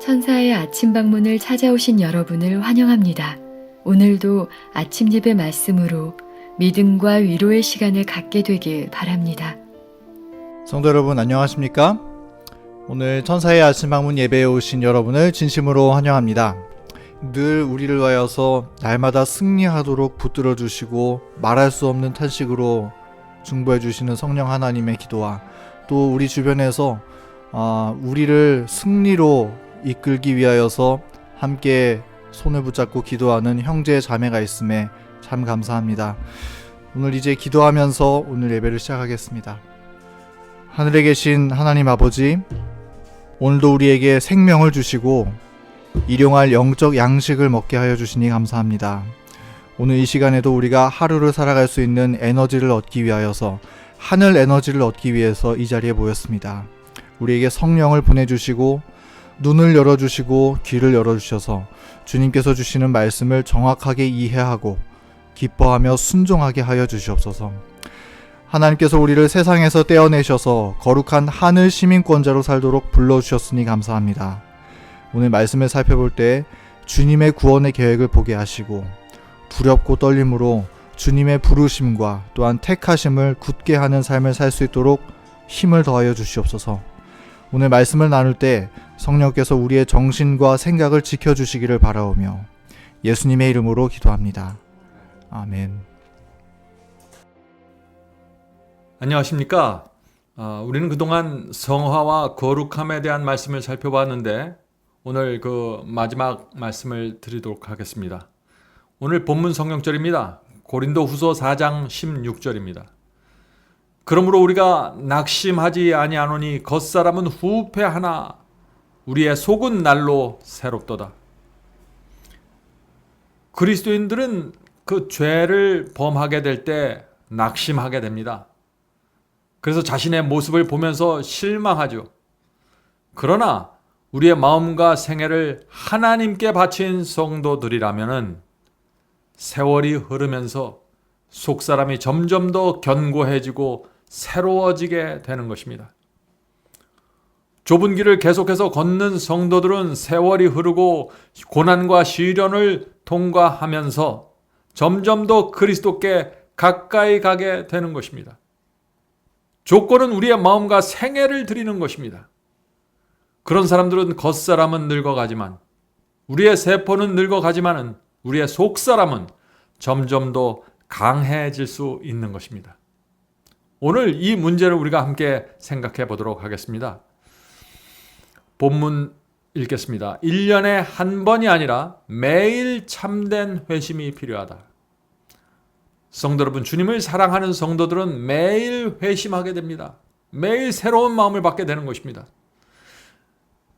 천사의 아침 방문을 찾아오신 여러분을 환영합니다. 오늘도 아침 예배 말씀으로 믿음과 위로의 시간을 갖게 되길 바랍니다. 성도 여러분 안녕하십니까? 오늘 천사의 아침 방문 예배에 오신 여러분을 진심으로 환영합니다. 늘 우리를 위하여서 날마다 승리하도록 붙들어 주시고 말할 수 없는 탄식으로 중보해 주시는 성령 하나님의 기도와 또 우리 주변에서 우리를 승리로 이끌기 위하여서 함께 손을 붙잡고 기도하는 형제 자매가 있음에 참 감사합니다. 오늘 이제 기도하면서 오늘 예배를 시작하겠습니다. 하늘에 계신 하나님 아버지, 오늘도 우리에게 생명을 주시고 일용할 영적 양식을 먹게 하여 주시니 감사합니다. 오늘 이 시간에도 우리가 하루를 살아갈 수 있는 에너지를 얻기 위하여서 하늘 에너지를 얻기 위해서 이 자리에 모였습니다. 우리에게 성령을 보내주시고 눈을 열어주시고 귀를 열어주셔서 주님께서 주시는 말씀을 정확하게 이해하고 기뻐하며 순종하게 하여 주시옵소서. 하나님께서 우리를 세상에서 떼어내셔서 거룩한 하늘 시민권자로 살도록 불러주셨으니 감사합니다. 오늘 말씀을 살펴볼 때 주님의 구원의 계획을 보게 하시고 두렵고 떨림으로 주님의 부르심과 또한 택하심을 굳게 하는 삶을 살 수 있도록 힘을 더하여 주시옵소서. 오늘 말씀을 나눌 때 성령께서 우리의 정신과 생각을 지켜주시기를 바라오며 예수님의 이름으로 기도합니다. 아멘. 안녕하십니까? 우리는 그동안 성화와 거룩함에 대한 말씀을 살펴봤는데 오늘 그 마지막 말씀을 드리도록 하겠습니다. 오늘 본문 성경절입니다. 고린도후서 4장 16절입니다. 그러므로 우리가 낙심하지 아니하노니 겉사람은 후패하나 우리의 속은 날로 새롭도다. 그리스도인들은 그 죄를 범하게 될 때 낙심하게 됩니다. 그래서 자신의 모습을 보면서 실망하죠. 그러나 우리의 마음과 생애를 하나님께 바친 성도들이라면은 세월이 흐르면서 속사람이 점점 더 견고해지고 새로워지게 되는 것입니다. 좁은 길을 계속해서 걷는 성도들은 세월이 흐르고 고난과 시련을 통과하면서 점점 더 그리스도께 가까이 가게 되는 것입니다. 조건은 우리의 마음과 생애를 드리는 것입니다. 그런 사람들은 겉사람은 늙어가지만 우리의 세포는 늙어가지만은 우리의 속사람은 점점 더 강해질 수 있는 것입니다. 오늘 이 문제를 우리가 함께 생각해 보도록 하겠습니다. 본문 읽겠습니다. 1년에 한 번이 아니라 매일 참된 회심이 필요하다. 성도 여러분, 주님을 사랑하는 성도들은 매일 회심하게 됩니다. 매일 새로운 마음을 받게 되는 것입니다.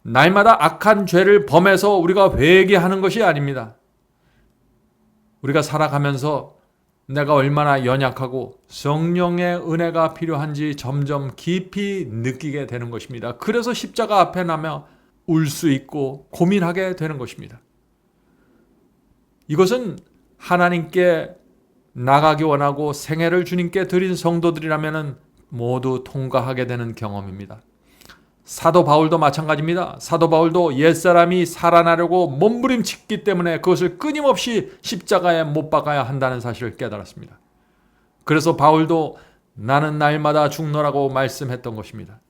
날마다 악한 죄를 범해서 우리가 회개하는 것이 아닙니다. 우리가 살아가면서 내가 얼마나 연약하고 성령의 은혜가 필요한지 점점 깊이 느끼게 되는 것입니다. 그래서 십자가 앞에 나며 울 수 있고 고민하게 되는 것입니다. 이것은 하나님께 나가기 원하고 생애를 주님께 드린 성도들이라면 모두 통과하게 되는 경험입니다. 사도 바울도 마찬가지입니다. 사도 바울도 옛사람이 살아나려고 몸부림치기 때문에 그것을 끊임없이 십자가에 못 박아야 한다는 사실을 깨달았습니다. 그래서 바울도 나는 날마다 죽노라고 말씀했던 것입니다.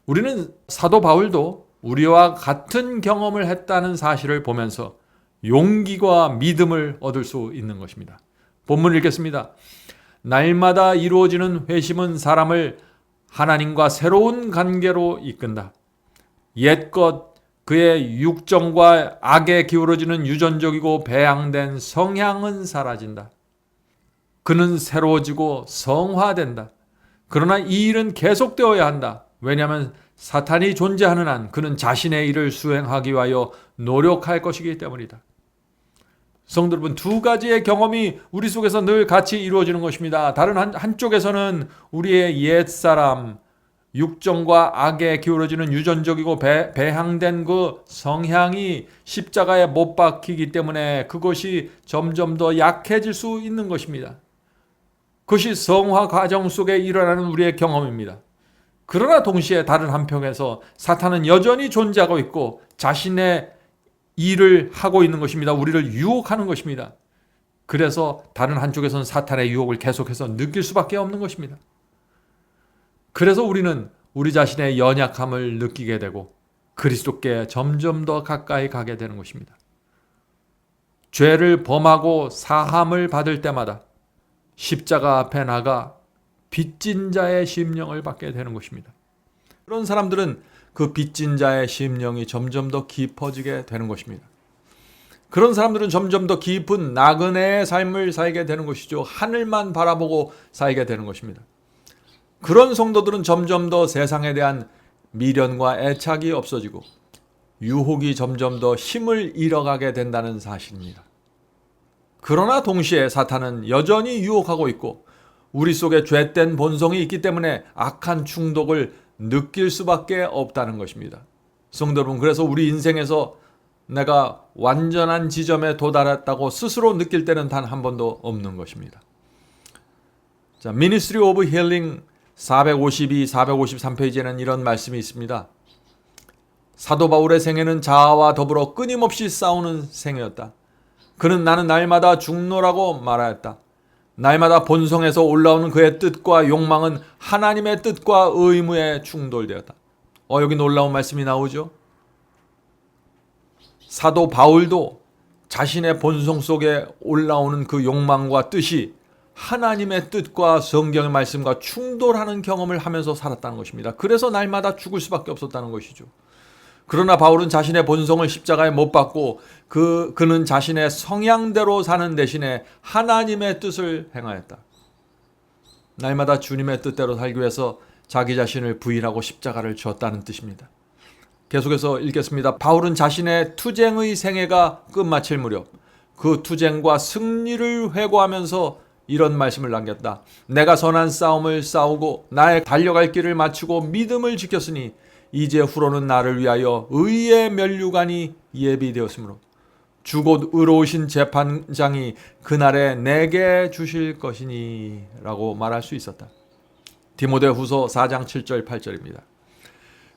우리는 사도 바울도 우리와 같은 경험을 했다는 사실을 보면서 용기와 믿음을 얻을 수 있는 것입니다. 본문을 읽겠습니다. 날마다 이루어지는 회심은 사람을 하나님과 새로운 관계로 이끈다. 옛것 그의 육정과 악에 기울어지는 유전적이고 배양된 성향은 사라진다. 그는 새로워지고 성화된다. 그러나 이 일은 계속되어야 한다. 왜냐하면 사탄이 존재하는 한 그는 자신의 일을 수행하기 위하여 노력할 것이기 때문이다. 성도 여러분, 두 가지의 경험이 우리 속에서 늘 같이 이루어지는 것입니다. 다른 한쪽에서는 우리의 옛사람, 육정과 악에 기울어지는 유전적이고 배양된 그 성향이 십자가에 못 박히기 때문에 그것이 점점 더 약해질 수 있는 것입니다. 그것이 성화 과정 속에 일어나는 우리의 경험입니다. 그러나 동시에 다른 한편에서 사탄은 여전히 존재하고 있고 자신의 일을 하고 있는 것입니다. 우리를 유혹하는 것입니다. 그래서 다른 한쪽에서는 사탄의 유혹을 계속해서 느낄 수밖에 없는 것입니다. 그래서 우리는 우리 자신의 연약함을 느끼게 되고 그리스도께 점점 더 가까이 가게 되는 것입니다. 죄를 범하고 사함을 받을 때마다 십자가 앞에 나가 빚진 자의 심령을 받게 되는 것입니다. 그런 사람들은 그 빚진 자의 심령이 점점 더 깊어지게 되는 것입니다. 그런 사람들은 점점 더 깊은 나그네의 삶을 살게 되는 것이죠. 하늘만 바라보고 살게 되는 것입니다. 그런 성도들은 점점 더 세상에 대한 미련과 애착이 없어지고 유혹이 점점 더 힘을 잃어가게 된다는 사실입니다. 그러나 동시에 사탄은 여전히 유혹하고 있고 우리 속에 죄된 본성이 있기 때문에 악한 충동을 느낄 수밖에 없다는 것입니다. 성도 여러분, 그래서 우리 인생에서 내가 완전한 지점에 도달했다고 스스로 느낄 때는 단 한 번도 없는 것입니다. 자, Ministry of Healing 452, 453페이지에는 이런 말씀이 있습니다. 사도 바울의 생애는 자아와 더불어 끊임없이 싸우는 생애였다. 그는 나는 날마다 죽노라고 말하였다. 날마다 본성에서 올라오는 그의 뜻과 욕망은 하나님의 뜻과 의무에 충돌되었다. 여기 놀라운 말씀이 나오죠. 사도 바울도 자신의 본성 속에 올라오는 그 욕망과 뜻이 하나님의 뜻과 성경의 말씀과 충돌하는 경험을 하면서 살았다는 것입니다. 그래서 날마다 죽을 수밖에 없었다는 것이죠. 그러나 바울은 자신의 본성을 십자가에 못 박고 그는 자신의 성향대로 사는 대신에 하나님의 뜻을 행하였다. 날마다 주님의 뜻대로 살기 위해서 자기 자신을 부인하고 십자가를 졌다는 뜻입니다. 계속해서 읽겠습니다. 바울은 자신의 투쟁의 생애가 끝마칠 무렵 그 투쟁과 승리를 회고하면서 이런 말씀을 남겼다. 내가 선한 싸움을 싸우고 나의 달려갈 길을 마치고 믿음을 지켰으니 이제 후로는 나를 위하여 의의 면류관이 예비되었으므로 주 곧 의로우신 재판장이 그날에 내게 주실 것이니 라고 말할 수 있었다. 디모데후서 4장 7절 8절입니다.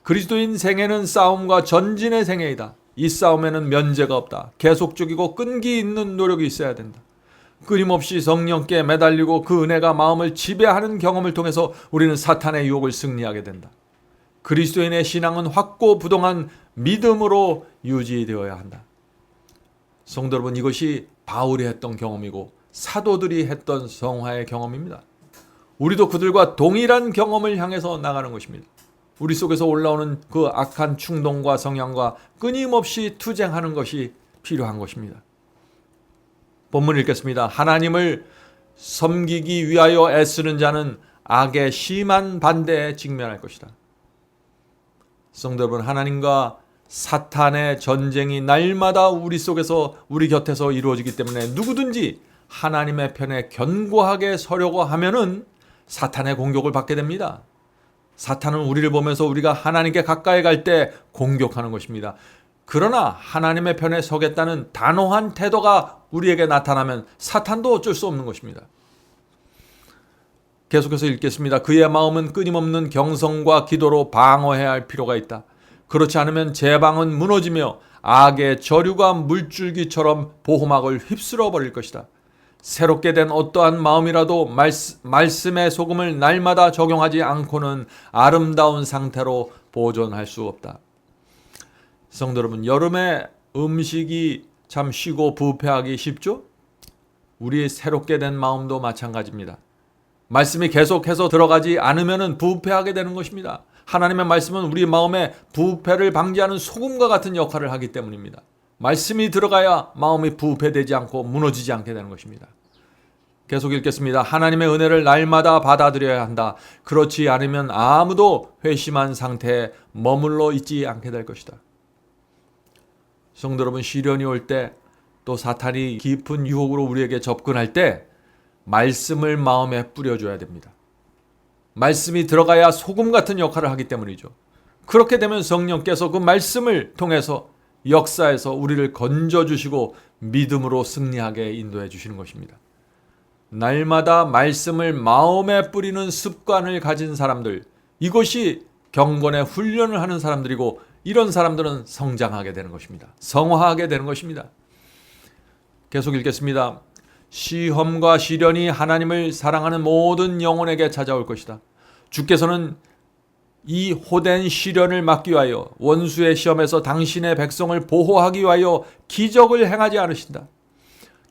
그리스도인 생애는 싸움과 전진의 생애이다. 이 싸움에는 면제가 없다. 계속적이고 끈기 있는 노력이 있어야 된다. 끊임없이 성령께 매달리고 그 은혜가 마음을 지배하는 경험을 통해서 우리는 사탄의 유혹을 승리하게 된다. 그리스도인의 신앙은 확고부동한 믿음으로 유지되어야 한다. 성도 여러분, 이것이 바울이 했던 경험이고 사도들이 했던 성화의 경험입니다. 우리도 그들과 동일한 경험을 향해서 나가는 것입니다. 우리 속에서 올라오는 그 악한 충동과 성향과 끊임없이 투쟁하는 것이 필요한 것입니다. 본문 읽겠습니다. 하나님을 섬기기 위하여 애쓰는 자는 악의 심한 반대에 직면할 것이다. 성도 여러분, 하나님과 사탄의 전쟁이 날마다 우리 속에서 우리 곁에서 이루어지기 때문에 누구든지 하나님의 편에 견고하게 서려고 하면은 사탄의 공격을 받게 됩니다. 사탄은 우리를 보면서 우리가 하나님께 가까이 갈 때 공격하는 것입니다. 그러나 하나님의 편에 서겠다는 단호한 태도가 우리에게 나타나면 사탄도 어쩔 수 없는 것입니다. 계속해서 읽겠습니다. 그의 마음은 끊임없는 경성과 기도로 방어해야 할 필요가 있다. 그렇지 않으면 제방은 무너지며 악의 저류가 물줄기처럼 보호막을 휩쓸어 버릴 것이다. 새롭게 된 어떠한 마음이라도 말씀의 소금을 날마다 적용하지 않고는 아름다운 상태로 보존할 수 없다. 성도 여러분, 여름에 음식이 참 쉬고 부패하기 쉽죠? 우리의 새롭게 된 마음도 마찬가지입니다. 말씀이 계속해서 들어가지 않으면 부패하게 되는 것입니다. 하나님의 말씀은 우리 마음의 부패를 방지하는 소금과 같은 역할을 하기 때문입니다. 말씀이 들어가야 마음이 부패되지 않고 무너지지 않게 되는 것입니다. 계속 읽겠습니다. 하나님의 은혜를 날마다 받아들여야 한다. 그렇지 않으면 아무도 회심한 상태에 머물러 있지 않게 될 것이다. 성도 여러분, 시련이 올 때 또 사탄이 깊은 유혹으로 우리에게 접근할 때 말씀을 마음에 뿌려줘야 됩니다. 말씀이 들어가야 소금 같은 역할을 하기 때문이죠. 그렇게 되면 성령께서 그 말씀을 통해서 역사에서 우리를 건져주시고 믿음으로 승리하게 인도해 주시는 것입니다. 날마다 말씀을 마음에 뿌리는 습관을 가진 사람들, 이것이 경건의 훈련을 하는 사람들이고 이런 사람들은 성장하게 되는 것입니다. 성화하게 되는 것입니다. 계속 읽겠습니다. 시험과 시련이 하나님을 사랑하는 모든 영혼에게 찾아올 것이다. 주께서는 이 호된 시련을 막기 위하여 원수의 시험에서 당신의 백성을 보호하기 위하여 기적을 행하지 않으신다.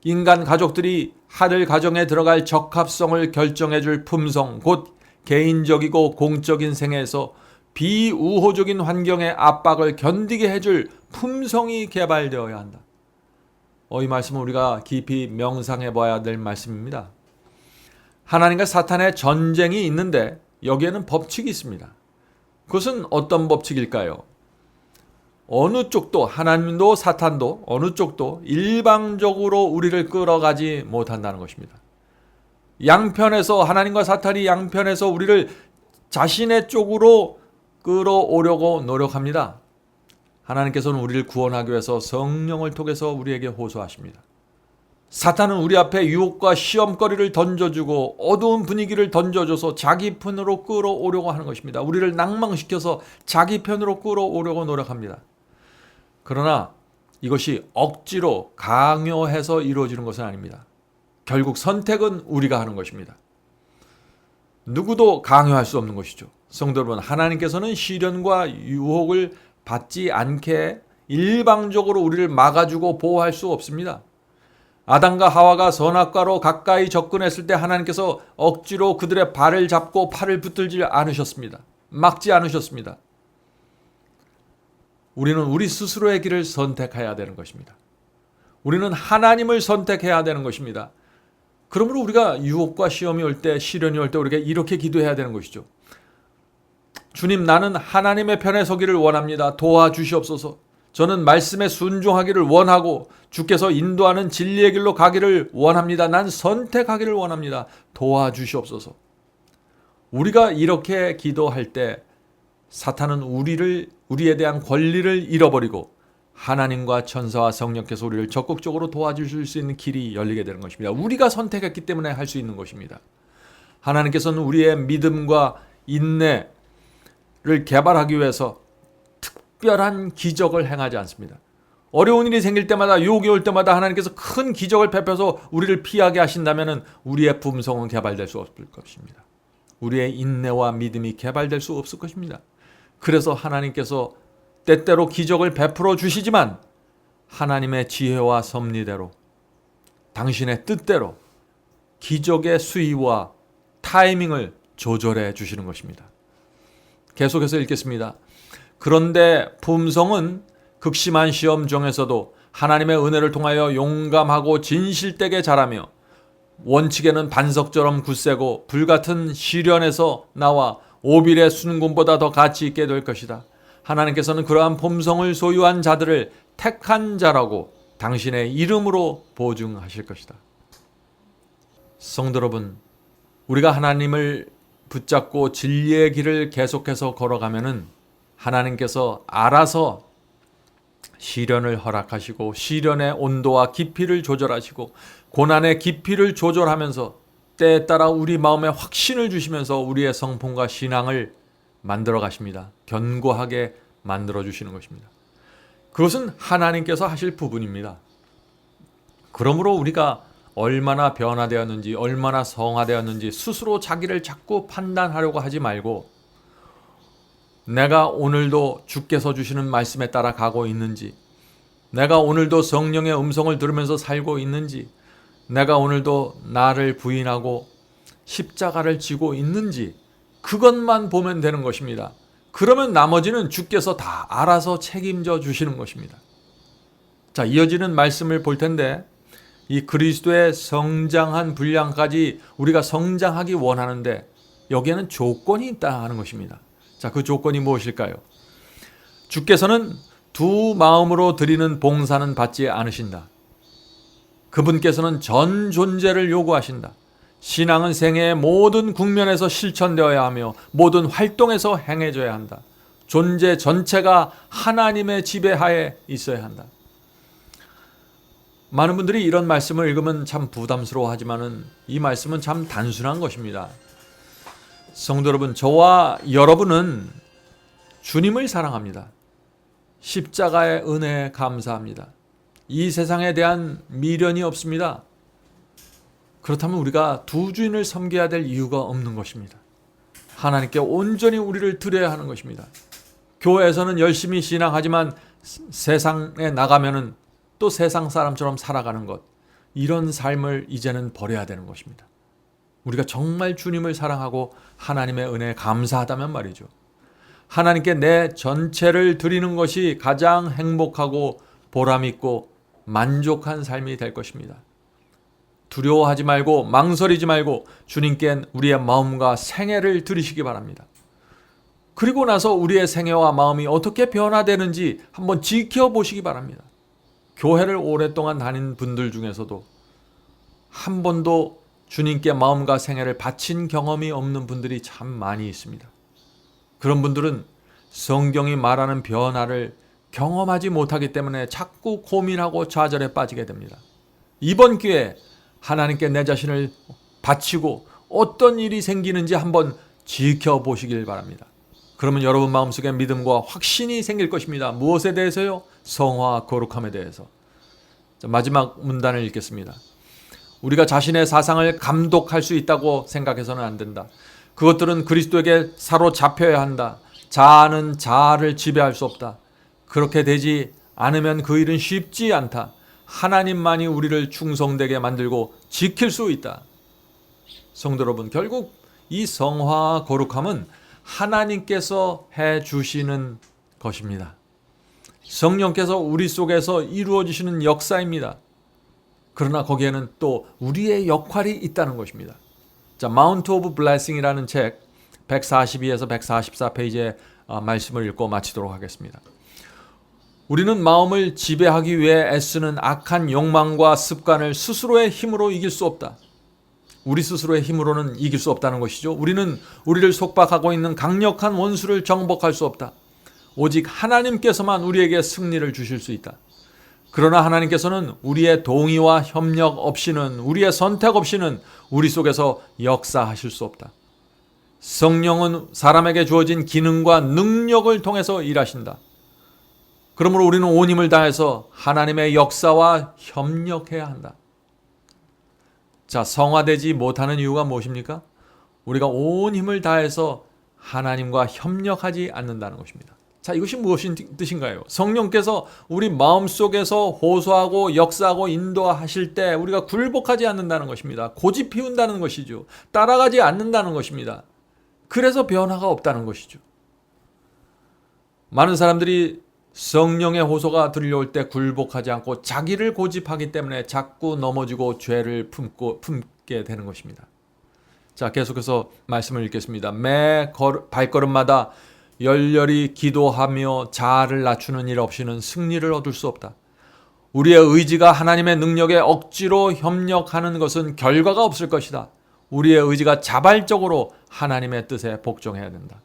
인간 가족들이 하늘 가정에 들어갈 적합성을 결정해 줄 품성, 곧 개인적이고 공적인 생애에서 비우호적인 환경의 압박을 견디게 해줄 품성이 개발되어야 한다. 이 말씀은 우리가 깊이 명상해 봐야 될 말씀입니다. 하나님과 사탄의 전쟁이 있는데 여기에는 법칙이 있습니다. 그것은 어떤 법칙일까요? 어느 쪽도, 하나님도 사탄도 어느 쪽도 일방적으로 우리를 끌어가지 못한다는 것입니다. 양편에서, 하나님과 사탄이 양편에서 우리를 자신의 쪽으로 끌어오려고 노력합니다. 하나님께서는 우리를 구원하기 위해서 성령을 통해서 우리에게 호소하십니다. 사탄은 우리 앞에 유혹과 시험거리를 던져주고 어두운 분위기를 던져줘서 자기 편으로 끌어오려고 하는 것입니다. 우리를 낭망시켜서 자기 편으로 끌어오려고 노력합니다. 그러나 이것이 억지로 강요해서 이루어지는 것은 아닙니다. 결국 선택은 우리가 하는 것입니다. 누구도 강요할 수 없는 것이죠. 성도 여러분, 하나님께서는 시련과 유혹을 받지 않게 일방적으로 우리를 막아주고 보호할 수 없습니다. 아담과 하와가 선악과로 가까이 접근했을 때 하나님께서 억지로 그들의 발을 잡고 팔을 붙들지 않으셨습니다. 막지 않으셨습니다. 우리는 우리 스스로의 길을 선택해야 되는 것입니다. 우리는 하나님을 선택해야 되는 것입니다. 그러므로 우리가 유혹과 시험이 올 때, 시련이 올 때 우리가 이렇게 기도해야 되는 것이죠. 주님, 나는 하나님의 편에 서기를 원합니다. 도와주시옵소서. 저는 말씀에 순종하기를 원하고 주께서 인도하는 진리의 길로 가기를 원합니다. 난 선택하기를 원합니다. 도와주시옵소서. 우리가 이렇게 기도할 때 사탄은 우리에 대한 권리를 잃어버리고 하나님과 천사와 성령께서 우리를 적극적으로 도와주실 수 있는 길이 열리게 되는 것입니다. 우리가 선택했기 때문에 할 수 있는 것입니다. 하나님께서는 우리의 믿음과 인내를 개발하기 위해서 특별한 기적을 행하지 않습니다. 어려운 일이 생길 때마다, 유혹이 올 때마다 하나님께서 큰 기적을 베펴서 우리를 피하게 하신다면 우리의 품성은 개발될 수 없을 것입니다. 우리의 인내와 믿음이 개발될 수 없을 것입니다. 그래서 하나님께서 때때로 기적을 베풀어 주시지만 하나님의 지혜와 섭리대로, 당신의 뜻대로 기적의 수위와 타이밍을 조절해 주시는 것입니다. 계속해서 읽겠습니다. 그런데 품성은 극심한 시험 중에서도 하나님의 은혜를 통하여 용감하고 진실되게 자라며 원칙에는 반석처럼 굳세고 불같은 시련에서 나와 오빌의 순금보다 더 가치 있게 될 것이다. 하나님께서는 그러한 품성을 소유한 자들을 택한 자라고 당신의 이름으로 보증하실 것이다. 성도 여러분, 우리가 하나님을 붙잡고 진리의 길을 계속해서 걸어가면은 하나님께서 알아서 시련을 허락하시고 시련의 온도와 깊이를 조절하시고 고난의 깊이를 조절하면서 때에 따라 우리 마음에 확신을 주시면서 우리의 성품과 신앙을 만들어 가십니다. 견고하게 만들어 주시는 것입니다. 그것은 하나님께서 하실 부분입니다. 그러므로 우리가 얼마나 변화되었는지, 얼마나 성화되었는지 스스로 자기를 자꾸 판단하려고 하지 말고 내가 오늘도 주께서 주시는 말씀에 따라 가고 있는지, 내가 오늘도 성령의 음성을 들으면서 살고 있는지, 내가 오늘도 나를 부인하고 십자가를 지고 있는지 그것만 보면 되는 것입니다. 그러면 나머지는 주께서 다 알아서 책임져 주시는 것입니다. 자, 이어지는 말씀을 볼 텐데 이 그리스도의 성장한 분량까지 우리가 성장하기 원하는데 여기에는 조건이 있다 하는 것입니다. 자, 그 조건이 무엇일까요? 주께서는 두 마음으로 드리는 봉사는 받지 않으신다. 그분께서는 전 존재를 요구하신다. 신앙은 생애의 모든 국면에서 실천되어야 하며 모든 활동에서 행해져야 한다. 존재 전체가 하나님의 지배하에 있어야 한다. 많은 분들이 이런 말씀을 읽으면 참 부담스러워하지만은 이 말씀은 참 단순한 것입니다. 성도 여러분, 저와 여러분은 주님을 사랑합니다. 십자가의 은혜에 감사합니다. 이 세상에 대한 미련이 없습니다. 그렇다면 우리가 두 주인을 섬겨야 될 이유가 없는 것입니다. 하나님께 온전히 우리를 드려야 하는 것입니다. 교회에서는 열심히 신앙하지만 세상에 나가면은 또 세상 사람처럼 살아가는 것, 이런 삶을 이제는 버려야 되는 것입니다. 우리가 정말 주님을 사랑하고 하나님의 은혜에 감사하다면 말이죠. 하나님께 내 전체를 드리는 것이 가장 행복하고 보람있고 만족한 삶이 될 것입니다. 두려워하지 말고 망설이지 말고 주님께 우리의 마음과 생애를 드리시기 바랍니다. 그리고 나서 우리의 생애와 마음이 어떻게 변화되는지 한번 지켜보시기 바랍니다. 교회를 오랫동안 다닌 분들 중에서도 한 번도 주님께 마음과 생애를 바친 경험이 없는 분들이 참 많이 있습니다. 그런 분들은 성경이 말하는 변화를 경험하지 못하기 때문에 자꾸 고민하고 좌절에 빠지게 됩니다. 이번 기회에 하나님께 내 자신을 바치고 어떤 일이 생기는지 한번 지켜보시길 바랍니다. 그러면 여러분 마음속에 믿음과 확신이 생길 것입니다. 무엇에 대해서요? 성화와 거룩함에 대해서. 마지막 문단을 읽겠습니다. 우리가 자신의 사상을 감독할 수 있다고 생각해서는 안 된다. 그것들은 그리스도에게 사로잡혀야 한다. 자아는 자아를 지배할 수 없다. 그렇게 되지 않으면 그 일은 쉽지 않다. 하나님만이 우리를 충성되게 만들고 지킬 수 있다. 성도 여러분, 결국 이 성화와 거룩함은 하나님께서 해주시는 것입니다. 성령께서 우리 속에서 이루어지시는 역사입니다. 그러나 거기에는 또 우리의 역할이 있다는 것입니다. 자, 마운트 오브 블레싱이라는 책 142에서 144페이지의 말씀을 읽고 마치도록 하겠습니다. 우리는 마음을 지배하기 위해 애쓰는 악한 욕망과 습관을 스스로의 힘으로 이길 수 없다. 우리 스스로의 힘으로는 이길 수 없다는 것이죠. 우리는 우리를 속박하고 있는 강력한 원수를 정복할 수 없다. 오직 하나님께서만 우리에게 승리를 주실 수 있다. 그러나 하나님께서는 우리의 동의와 협력 없이는, 우리의 선택 없이는 우리 속에서 역사하실 수 없다. 성령은 사람에게 주어진 기능과 능력을 통해서 일하신다. 그러므로 우리는 온 힘을 다해서 하나님의 역사와 협력해야 한다. 자, 성화되지 못하는 이유가 무엇입니까? 우리가 온 힘을 다해서 하나님과 협력하지 않는다는 것입니다. 자, 이것이 무엇인 뜻인가요? 성령께서 우리 마음속에서 호소하고 역사하고 인도하실 때 우리가 굴복하지 않는다는 것입니다. 고집 피운다는 것이죠. 따라가지 않는다는 것입니다. 그래서 변화가 없다는 것이죠. 많은 사람들이 성령의 호소가 들려올 때 굴복하지 않고 자기를 고집하기 때문에 자꾸 넘어지고 죄를 품게 되는 것입니다. 자, 계속해서 말씀을 읽겠습니다. 매 발걸음마다 열렬히 기도하며 자아를 낮추는 일 없이는 승리를 얻을 수 없다. 우리의 의지가 하나님의 능력에 억지로 협력하는 것은 결과가 없을 것이다. 우리의 의지가 자발적으로 하나님의 뜻에 복종해야 된다.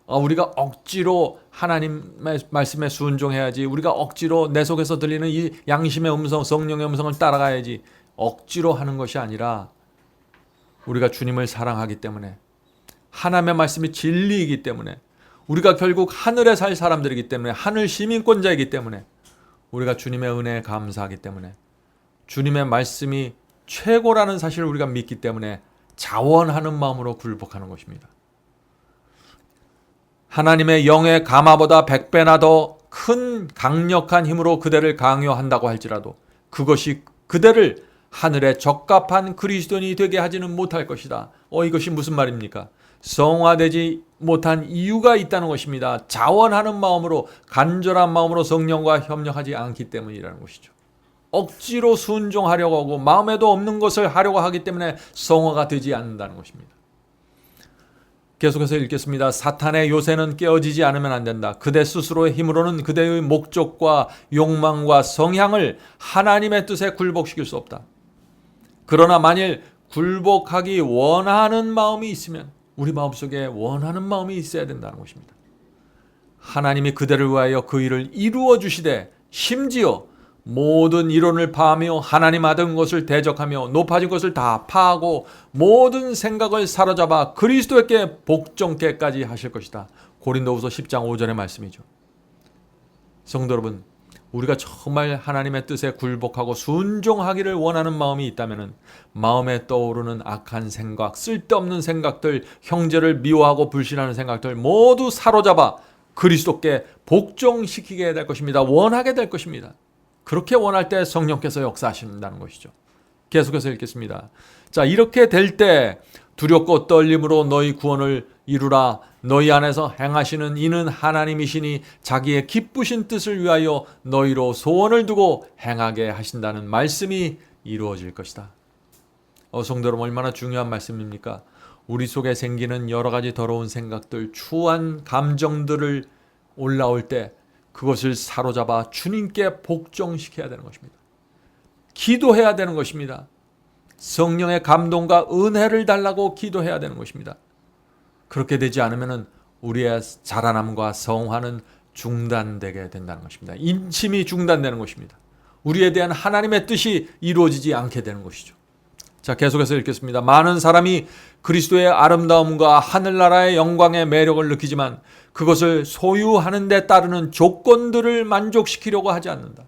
우리가 억지로 하나님의 말씀에 순종해야지, 우리가 억지로 내 속에서 들리는 이 양심의 음성, 성령의 음성을 따라가야지, 억지로 하는 것이 아니라 우리가 주님을 사랑하기 때문에, 하나님의 말씀이 진리이기 때문에, 우리가 결국 하늘에 살 사람들이기 때문에, 하늘 시민권자이기 때문에, 우리가 주님의 은혜에 감사하기 때문에, 주님의 말씀이 최고라는 사실을 우리가 믿기 때문에 자원하는 마음으로 굴복하는 것입니다. 하나님의 영의 감화보다 100배나 더 큰 강력한 힘으로 그대를 강요한다고 할지라도 그것이 그대를 하늘에 적합한 그리스도인이 되게 하지는 못할 것이다. 이것이 무슨 말입니까? 성화되지 못한 이유가 있다는 것입니다. 자원하는 마음으로, 간절한 마음으로 성령과 협력하지 않기 때문이라는 것이죠. 억지로 순종하려고 하고 마음에도 없는 것을 하려고 하기 때문에 성화가 되지 않는다는 것입니다. 계속해서 읽겠습니다. 사탄의 요새는 깨어지지 않으면 안 된다. 그대 스스로의 힘으로는 그대의 목적과 욕망과 성향을 하나님의 뜻에 굴복시킬 수 없다. 그러나 만일 굴복하기 원하는 마음이 있으면 우리 마음속에 원하는 마음이 있어야 된다는 것입니다. 하나님이 그대를 위하여 그 일을 이루어 주시되 심지어 모든 이론을 파하며 하나님 아들 것을 대적하며 높아진 것을 다 파하고 모든 생각을 사로잡아 그리스도께 복종케까지 하실 것이다. 고린도후서 10장 5절의 말씀이죠. 성도 여러분, 우리가 정말 하나님의 뜻에 굴복하고 순종하기를 원하는 마음이 있다면 마음에 떠오르는 악한 생각, 쓸데없는 생각들, 형제를 미워하고 불신하는 생각들 모두 사로잡아 그리스도께 복종시키게 될 것입니다. 원하게 될 것입니다. 그렇게 원할 때 성령께서 역사하신다는 것이죠. 계속해서 읽겠습니다. 자, 이렇게 될 때 두렵고 떨림으로 너희 구원을 이루라. 너희 안에서 행하시는 이는 하나님이시니 자기의 기쁘신 뜻을 위하여 너희로 소원을 두고 행하게 하신다는 말씀이 이루어질 것이다. 성도 여러분, 얼마나 중요한 말씀입니까? 우리 속에 생기는 여러 가지 더러운 생각들, 추한 감정들을 올라올 때 그것을 사로잡아 주님께 복종시켜야 되는 것입니다. 기도해야 되는 것입니다. 성령의 감동과 은혜를 달라고 기도해야 되는 것입니다. 그렇게 되지 않으면 우리의 자라남과 성화는 중단되게 된다는 것입니다. 인침이 중단되는 것입니다. 우리에 대한 하나님의 뜻이 이루어지지 않게 되는 것이죠. 자, 계속해서 읽겠습니다. 많은 사람이 그리스도의 아름다움과 하늘나라의 영광의 매력을 느끼지만 그것을 소유하는 데 따르는 조건들을 만족시키려고 하지 않는다.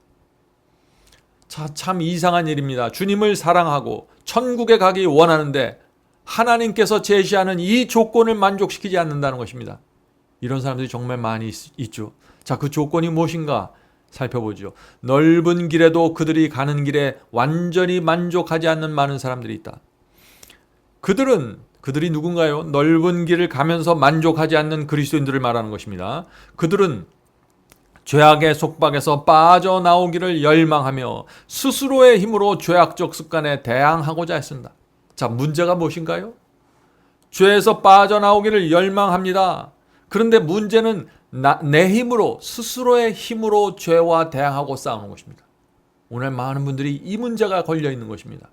자, 참 이상한 일입니다. 주님을 사랑하고 천국에 가기 원하는데 하나님께서 제시하는 이 조건을 만족시키지 않는다는 것입니다. 이런 사람들이 정말 많이 있죠. 자, 그 조건이 무엇인가 살펴보죠. 넓은 길에도 그들이 가는 길에 완전히 만족하지 않는 많은 사람들이 있다. 그들이 누군가요? 넓은 길을 가면서 만족하지 않는 그리스도인들을 말하는 것입니다. 그들은 죄악의 속박에서 빠져나오기를 열망하며 스스로의 힘으로 죄악적 습관에 대항하고자 했습니다. 자, 문제가 무엇인가요? 죄에서 빠져나오기를 열망합니다. 그런데 문제는 내 힘으로, 스스로의 힘으로 죄와 대항하고 싸우는 것입니다. 오늘 많은 분들이 이 문제가 걸려 있는 것입니다.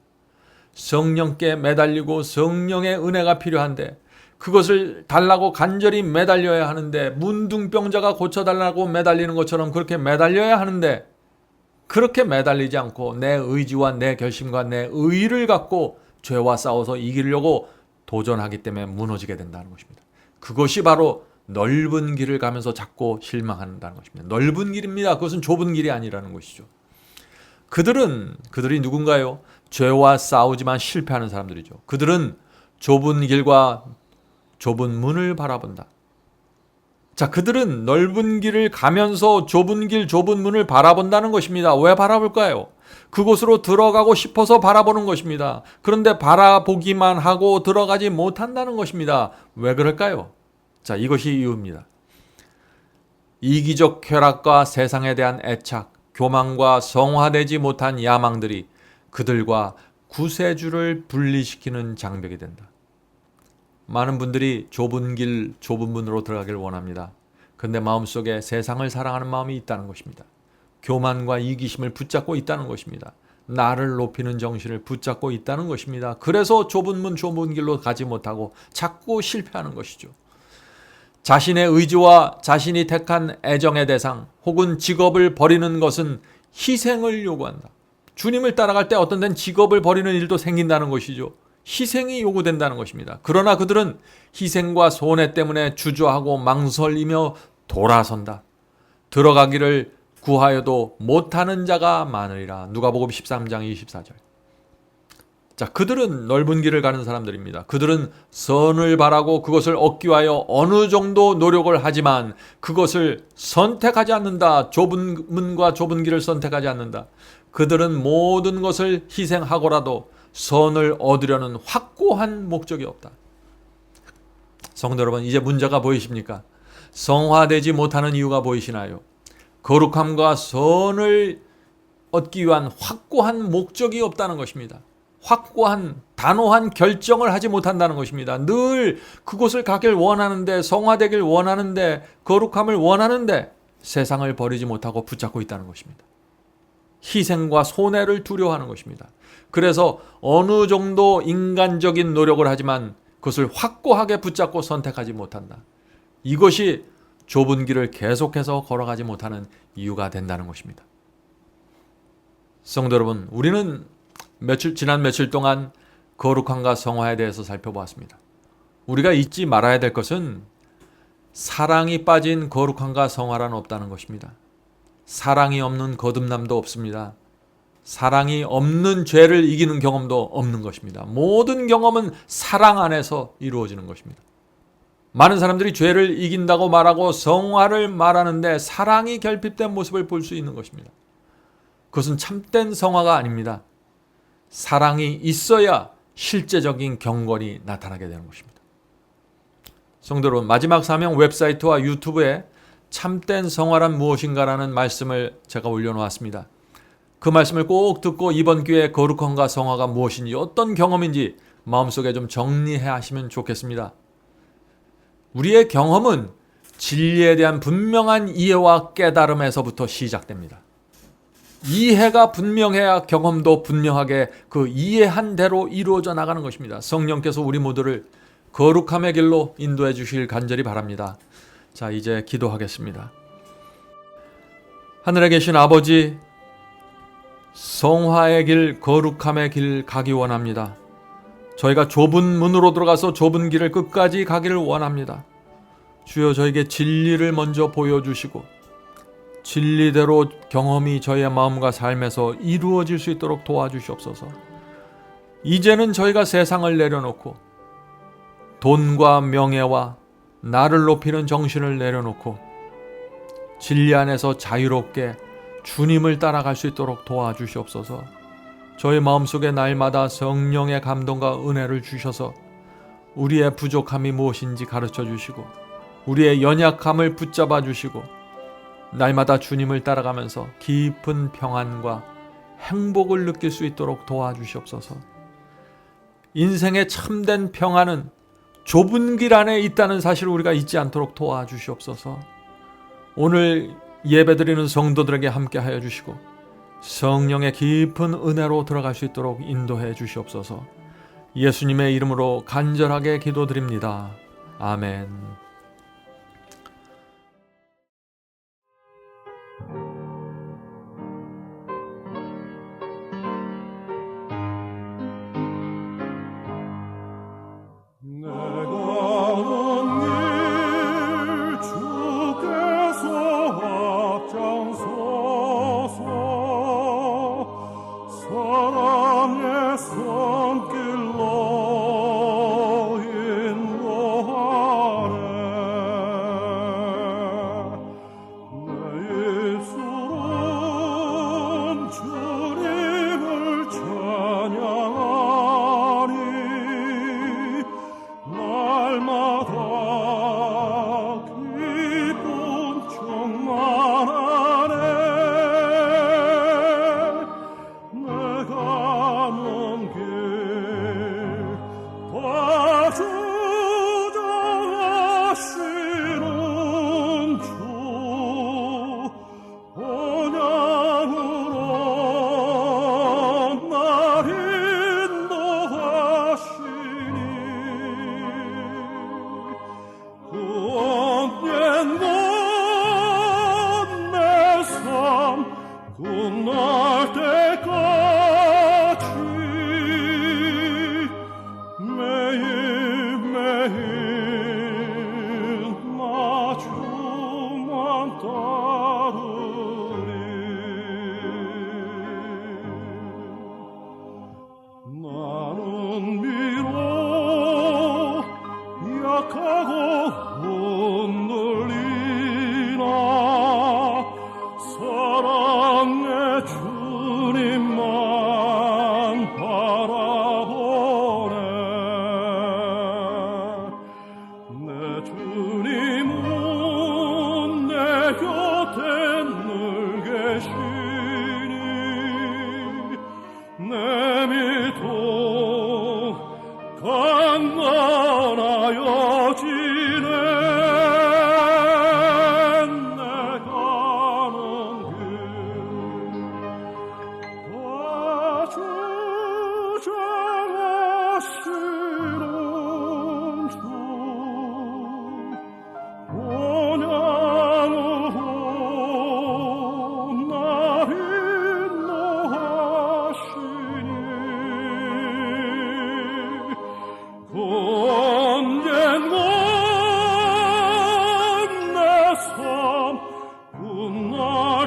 성령께 매달리고 성령의 은혜가 필요한데 그것을 달라고 간절히 매달려야 하는데, 문둥병자가 고쳐달라고 매달리는 것처럼 그렇게 매달려야 하는데 그렇게 매달리지 않고 내 의지와 내 결심과 내 의의를 갖고 죄와 싸워서 이기려고 도전하기 때문에 무너지게 된다는 것입니다. 그것이 바로 넓은 길을 가면서 자꾸 실망한다는 것입니다. 넓은 길입니다. 그것은 좁은 길이 아니라는 것이죠. 그들이 누군가요? 죄와 싸우지만 실패하는 사람들이죠. 그들은 좁은 길과 좁은 문을 바라본다. 자, 그들은 넓은 길을 가면서 좁은 길, 좁은 문을 바라본다는 것입니다. 왜 바라볼까요? 그곳으로 들어가고 싶어서 바라보는 것입니다. 그런데 바라보기만 하고 들어가지 못한다는 것입니다. 왜 그럴까요? 자, 이것이 이유입니다. 이기적 쾌락과 세상에 대한 애착, 교만과 성화되지 못한 야망들이 그들과 구세주를 분리시키는 장벽이 된다. 많은 분들이 좁은 길, 좁은 문으로 들어가길 원합니다. 그런데 마음속에 세상을 사랑하는 마음이 있다는 것입니다. 교만과 이기심을 붙잡고 있다는 것입니다. 나를 높이는 정신을 붙잡고 있다는 것입니다. 그래서 좁은 문, 좁은 길로 가지 못하고 자꾸 실패하는 것이죠. 자신의 의지와 자신이 택한 애정의 대상 혹은 직업을 버리는 것은 희생을 요구한다. 주님을 따라갈 때 어떤 데는 직업을 버리는 일도 생긴다는 것이죠. 희생이 요구된다는 것입니다. 그러나 그들은 희생과 손해 때문에 주저하고 망설이며 돌아선다. 들어가기를 구하여도 못하는 자가 많으리라. 누가복음 13장 24절. 자, 그들은 넓은 길을 가는 사람들입니다. 그들은 선을 바라고 그것을 얻기 위하여 어느 정도 노력을 하지만 그것을 선택하지 않는다. 좁은 문과 좁은 길을 선택하지 않는다. 그들은 모든 것을 희생하고라도 선을 얻으려는 확고한 목적이 없다. 성도 여러분, 이제 문제가 보이십니까? 성화되지 못하는 이유가 보이시나요? 거룩함과 선을 얻기 위한 확고한 목적이 없다는 것입니다. 확고한 단호한 결정을 하지 못한다는 것입니다. 늘 그곳을 가길 원하는데, 성화되길 원하는데, 거룩함을 원하는데 세상을 버리지 못하고 붙잡고 있다는 것입니다. 희생과 손해를 두려워하는 것입니다. 그래서 어느 정도 인간적인 노력을 하지만 그것을 확고하게 붙잡고 선택하지 못한다. 이것이 좁은 길을 계속해서 걸어가지 못하는 이유가 된다는 것입니다. 성도 여러분, 우리는 지난 며칠 동안 거룩함과 성화에 대해서 살펴보았습니다. 우리가 잊지 말아야 될 것은 사랑이 빠진 거룩함과 성화란 없다는 것입니다. 사랑이 없는 거듭남도 없습니다. 사랑이 없는 죄를 이기는 경험도 없는 것입니다. 모든 경험은 사랑 안에서 이루어지는 것입니다. 많은 사람들이 죄를 이긴다고 말하고 성화를 말하는데 사랑이 결핍된 모습을 볼 수 있는 것입니다. 그것은 참된 성화가 아닙니다. 사랑이 있어야 실제적인 경건이 나타나게 되는 것입니다. 성도 여러분, 마지막 사명 웹사이트와 유튜브에 참된 성화란 무엇인가라는 말씀을 제가 올려놓았습니다. 그 말씀을 꼭 듣고 이번 기회에 거룩함과 성화가 무엇인지, 어떤 경험인지 마음속에 좀 정리해 하시면 좋겠습니다. 우리의 경험은 진리에 대한 분명한 이해와 깨달음에서부터 시작됩니다. 이해가 분명해야 경험도 분명하게 그 이해한 대로 이루어져 나가는 것입니다. 성령께서 우리 모두를 거룩함의 길로 인도해 주실 간절히 바랍니다. 자, 이제 기도하겠습니다. 하늘에 계신 아버지, 성화의 길, 거룩함의 길 가기 원합니다. 저희가 좁은 문으로 들어가서 좁은 길을 끝까지 가기를 원합니다. 주여, 저에게 진리를 먼저 보여주시고 진리대로 경험이 저희의 마음과 삶에서 이루어질 수 있도록 도와주시옵소서. 이제는 저희가 세상을 내려놓고 돈과 명예와 나를 높이는 정신을 내려놓고 진리 안에서 자유롭게 주님을 따라갈 수 있도록 도와주시옵소서. 저희 마음속에 날마다 성령의 감동과 은혜를 주셔서 우리의 부족함이 무엇인지 가르쳐 주시고 우리의 연약함을 붙잡아 주시고 날마다 주님을 따라가면서 깊은 평안과 행복을 느낄 수 있도록 도와주시옵소서. 인생의 참된 평안은 좁은 길 안에 있다는 사실을 우리가 잊지 않도록 도와주시옵소서. 오늘 예배드리는 성도들에게 함께하여 주시고 성령의 깊은 은혜로 들어갈 수 있도록 인도해 주시옵소서. 예수님의 이름으로 간절하게 기도드립니다. 아멘. 사랑의 손길로 인도하네. 내 입술은 주님을 찬양하니 날마다 기쁨 충만하네.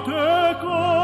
때까지